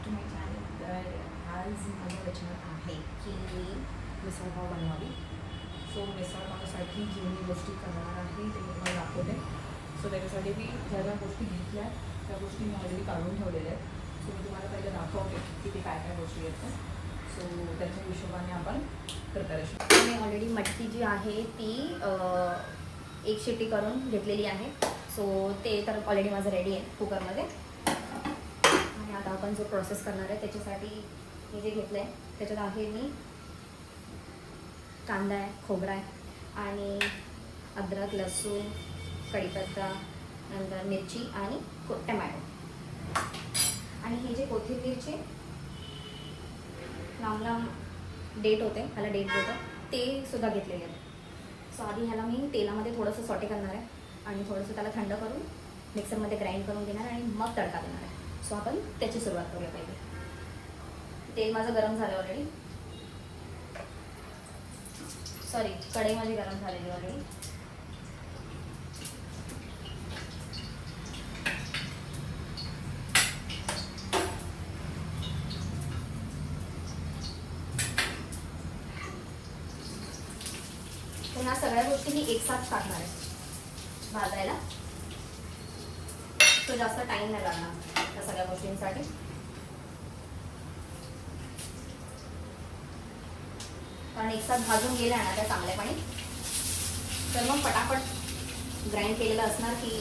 To my channel. तर आज माझं वचन आहे की मी मिसळपाव बनवावी. सो मिसळपावसाठी जी मी गोष्टी करणार आहे ते मी तुम्हाला दाखवते. सो त्याच्यासाठी मी ज्या ज्या गोष्टी घेतल्या त्या गोष्टी मी ऑलरेडी काढून ठेवलेल्या आहेत. सो मी तुम्हाला पहिले दाखवते की ते काय काय गोष्टी येतात. सो त्याच्या हिशोबाने आपण प्रिपरेशन. मी ऑलरेडी मटकी जी आहे ती एक शिट्टी करून घेतलेली आहे. सो ते तर ऑलरेडी माझं रेडी आहे कुकरमध्ये. आणि आता आपण जो प्रोसेस करणार आहे त्याच्यासाठी मी जे घेतलं आहे त्याच्यात आहे मी कांदा आहे, खोबरा आहे आणि अद्रक, लसूण, कढीपत्ता, नंतर मिरची आणि टमॅटो. आणि हे जे कोथिंबीरचे लांब लांब डेट होते, ह्याला डेट होतं ते सुद्धा घेतलेले आहेत. सो आधी ह्याला मी तेलामध्ये थोडंसं सॉटे करणार आहे आणि थोडंसं त्याला थंड करून मिक्सरमध्ये ग्राइंड करून घेणार आणि मग तडका देणार आहे. सो आपण त्याची सुरुवात करूया. पहिले तेल माझं गरम झालं ऑलरेडी. सॉरी, कढई माझी गरम झालेली ऑलरेडी. तर ह्या सगळ्या गोष्टी मी एकसाथ टाकणार आहे भाजायला. तो जास्त टाईम नाही लागणार या सगळ्या गोष्टींसाठी. कारण एकसाथ भाजून गेल्या ना त्या चांगल्यापणे तर मग पटापट ग्राइंड केलेलं असणार की.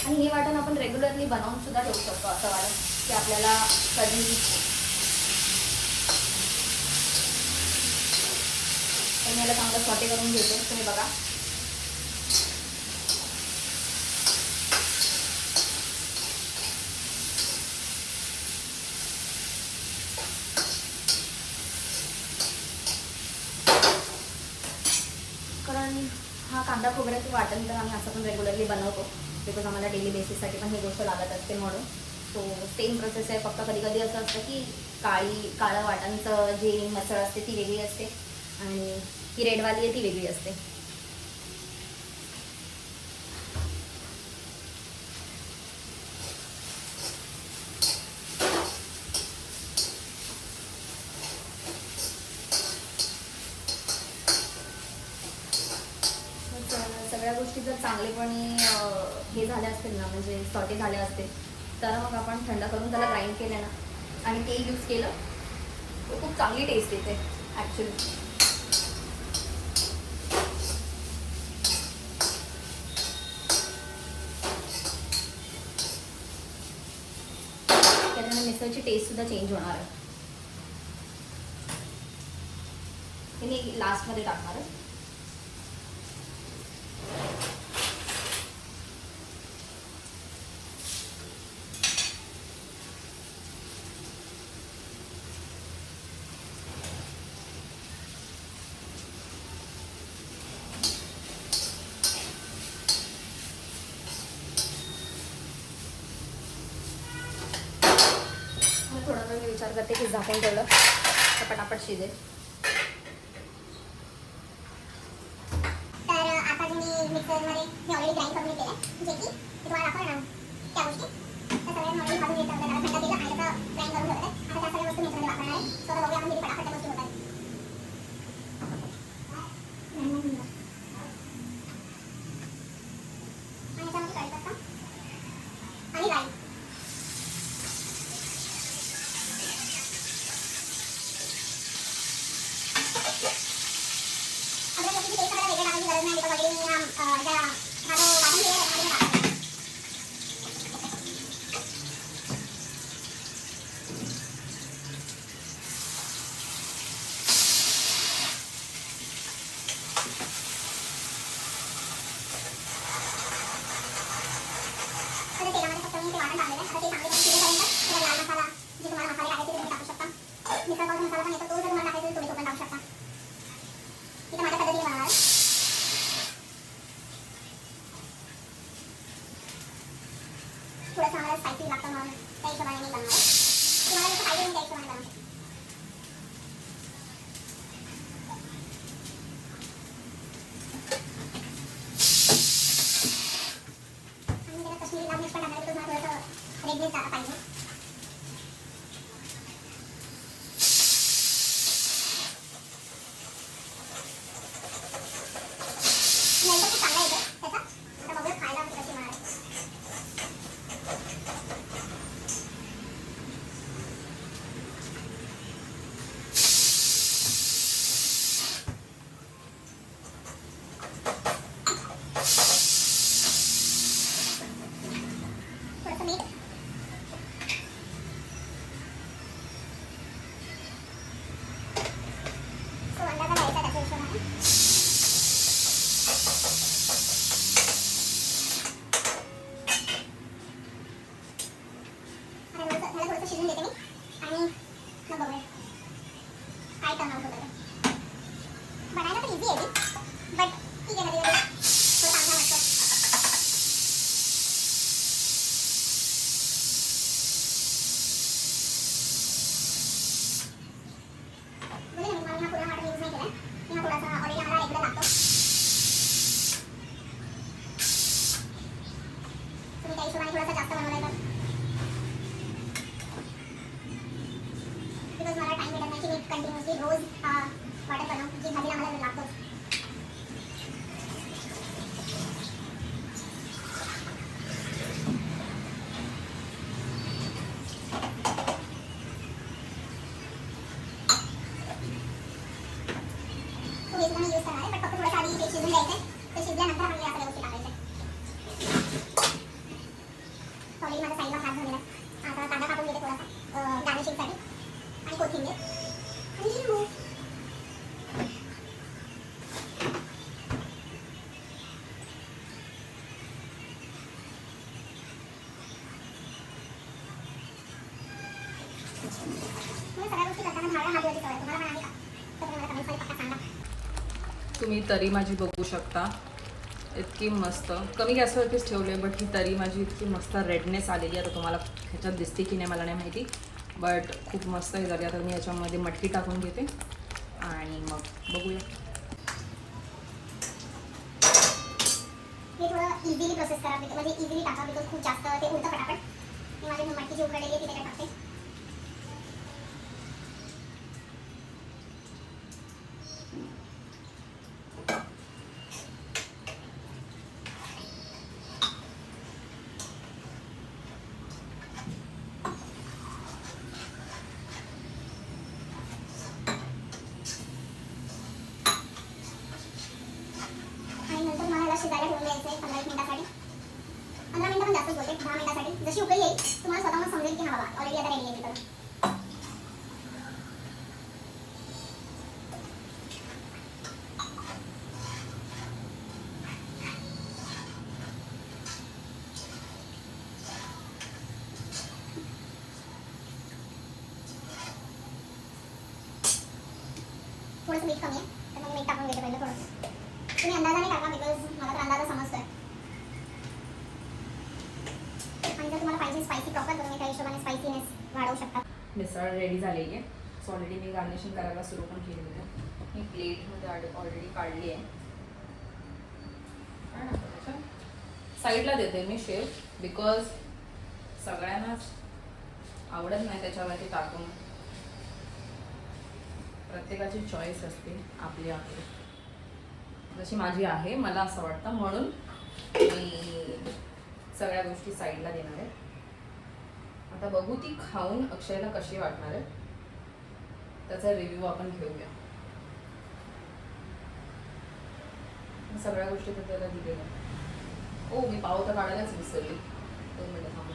आणि हे वाटण आपण रेग्युलरली बनवून सुद्धा ठेवू शकतो. असं वाटण की आपल्याला कधी मी याला चांगलं सॉटे करून घेते. तुम्ही बघा कारण हा कांदा खोबऱ्याचं वाटण तर आम्ही असं पण रेग्युलरली बनवतो बिकॉज आम्हाला डेली बेसिससाठी पण ही गोष्ट लागत असते म्हणून. सो सेम प्रोसेस आहे. फक्त कधी कधी असं असतं की काळं वाटणचं जी मसळ असते ती वेगळी असते आणि ही रेडवाली आहे ती वेगळी असते. सगळ्या गोष्टी जर चांगलेपणे हे झाल्या असतील ना, म्हणजे सॉटे झाले असतील तर मग आपण थंड करून त्याला ग्राइंड केलं ना आणि तेल यूज केलं तर खूप चांगली टेस्ट येते ॲक्च्युली. त्याच्याने मिसळची टेस्ट सुद्धा चेंज होणार आहे. हे मी लास्टमध्ये टाकणार आहे. थोडा वेळ मी विचार करते की झाकून ठेवलं तर पटापट शिजेल. तर आता मी मिक्सरमध्ये मी ऑलरेडी ग्राइंड करून घेतलेलं आहे, जे की तुम्हाला दाखवलं ना त्या गोष्टी त्या सगळ्या मी ऑलरेडी भाजून घेतलं होतं. त्याला थंड केलं आणि त्याचं ग्राइंड करून ठेवलं. आता त्या सगळ्या वस्तू मिक्सरमध्ये वापरणार आहे. सो आता बघूया आपण किती पटापट त्या गोष्टी होतात. आणि याच्यामध्ये कढीपत्ता आणि राई. थोडंसं आम्हाला स्पायसी लागतं म्हणून त्या हिशोबाने मी बनवणार आहे. तुम्हाला जसं पाहिजे मी त्या हिशोबाने बनवू शकते. आणि त्याला कश्मीरी लाल मिर्च पण टाकणार आहे. तुम्हाला थोडंसं रेडनेस पाहिजे. शिजून देते मी आणि मग बघूया काय टर्न आउट होतं ते. बनायला तर इझी आहे बट ठीक आहे, कधी कधी थोडं चांगला वाटतं. बोलले ना मी, मला हा पुरा वाटण यूज नाही केला. मी हा थोडासा ऑलरेडी आम्हाला रेग्युलर लागतो. तुम्ही त्या हिशोबाने थोडासा जास्त बनवलाय तर, बिकॉज मला टाइम भेटत नाही की मी कंटिन्युअसली रोज वाटण बनवू, जी भाजीला मला लागतो. हे सुद्धा मी यूज करणार आहे, पण फक्त थोडंसं आधी ते शिजून द्यायचं आहे. ते शिजल्यानंतर आपण या सगळ्या गोष्टी टाकायच्या. ऑलरेडी माझा साईडला भात झालेला आहे. आता कांदा कापून घेते थोडासा गार्निशिंगसाठी आणि कोथिंबीर आणि लिंबू. सगळ्या गोष्टी करताना भाड्या हात धुवायची सवय तुम्हाला पण आहे का? तर तुम्ही मला कमेंट्समध्ये पक्का सांगा. तुम्ही तरी माझी बघू शकता, इतकी मस्त. कमी गॅसवरतीच ठेवले बट ही तरी माझी इतकी मस्त रेडनेस आलेली आहे. आता तुम्हाला ह्याच्यात दिसते की नाही मला नाही माहिती, बट खूप मस्त हे झाली. आता मी याच्यामध्ये मटकी टाकून घेते आणि मग बघूया. हे थोडं इझिली प्रोसेस करा, म्हणजे इझिली टाका, बिकॉज खूप जास्त ते उलटं फटाफट. मी माझी मटकीची उकडलेली आहे ती त्याच्यात टाकते. आणि नंतर मला याला शिजायला ठेवून द्यायचं आहे 15 मिनिटासाठी. 15 मिनिटं पण जास्तच बोलते, 10 मिनिटासाठी. जशी उकळी येईल तुम्हाला स्वतःहून समजेल की हा बाबा ऑलरेडी आता रेडी आहे तिथं. थोडंसं मीठ कमी आहे तर मग मीठ टाकून घेते पहिलं थोडंसं. तुम्ही अंदाजाने टाका, बिकॉज मला तर अंदाजा समजतोय. आणि जर तुम्हाला पाहिजे स्पायसी प्रॉपर तर तुम्ही त्या हिशोबाने स्पायसीनेस वाढवू शकता. मिसळ रेडी झालेली आहे. सो ऑलरेडी मी गार्निशिंग करायला सुरू पण केलेली आहे. मी प्लेटमध्ये ऑलरेडी काढली आहे. साईडला देते मी शेप, बिकॉज सगळ्यांनाच आवडत नाही त्याच्यावरती टाकून. प्रत्येकाची चॉईस असते आपली आपली, जशी माझी आहे मला असं वाटतं, म्हणून मी सगळ्या गोष्टी साईडला देणार आहे. आता बघू ती खाऊन अक्षयला कशी वाटणार आहे, त्याचा रिव्ह्यू आपण घेऊया. सगळ्या गोष्टी तर त्याला दिलेल्या. ओ मी पाव तर काढायलाच विसरली. 2 मिनिटं थांबा.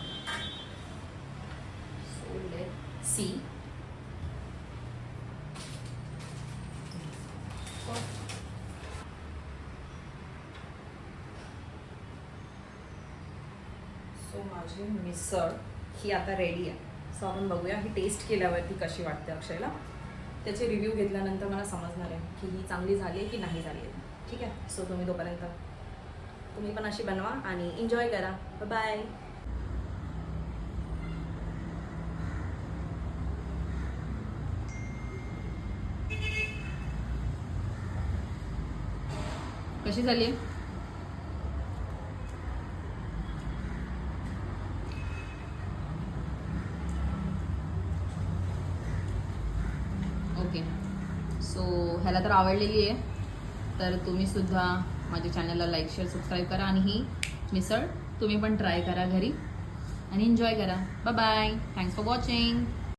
So let see. सो माझी मिसळ ही आता रेडी आहे. सो आपण बघूया ही टेस्ट केल्यावरती कशी वाटते अक्षयला. त्याचे रिव्ह्यू घेतल्यानंतर मला समजणार आहे की ही चांगली झाली आहे की नाही झाली आहे. ठीक आहे. सो तुम्ही तोपर्यंत तुम्ही पण अशी बनवा आणि एन्जॉय करा. बाय. कशी झाली आहे? ओके. सो ह्याला तर आवडलेली आहे, तर तुम्ही सुद्धा माझ्या चॅनलला लाईक शेअर सबस्क्राईब करा आणि ही मिसळ तुम्ही पण ट्राय करा घरी आणि एन्जॉय करा. Bye bye. Thanks for watching.